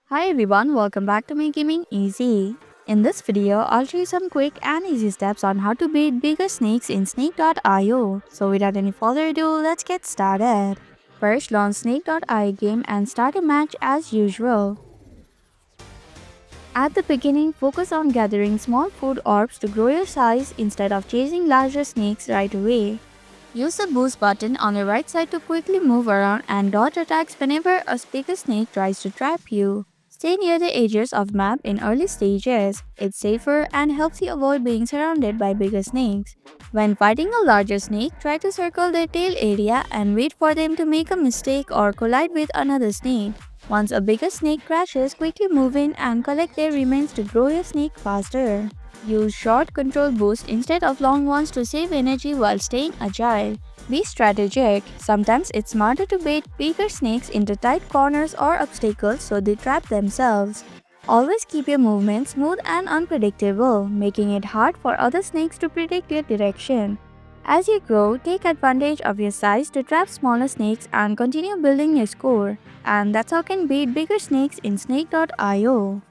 Hi everyone, welcome back to My Gaming Easy. In this video, I'll show you some quick and easy steps on how to beat bigger snakes in snake.io. So without any further ado, let's get started. First, launch snake.io game and start a match as usual. At the beginning, focus on gathering small food orbs to grow your size instead of chasing larger snakes right away. Use the boost button on the right side to quickly move around and dodge attacks whenever a bigger snake tries to trap you. Stay near the edges of map in early stages. It's safer and helps you avoid being surrounded by bigger snakes. When fighting a larger snake, try to circle their tail area and wait for them to make a mistake or collide with another snake. Once a bigger snake crashes, quickly move in and collect their remains to grow your snake faster. Use short control boosts instead of long ones to save energy while staying agile. Be strategic. Sometimes it's smarter to bait bigger snakes into tight corners or obstacles so they trap themselves. Always keep your movements smooth and unpredictable, making it hard for other snakes to predict your direction. As you grow, take advantage of your size to trap smaller snakes and continue building your score. And that's how you can beat bigger snakes in snake.io.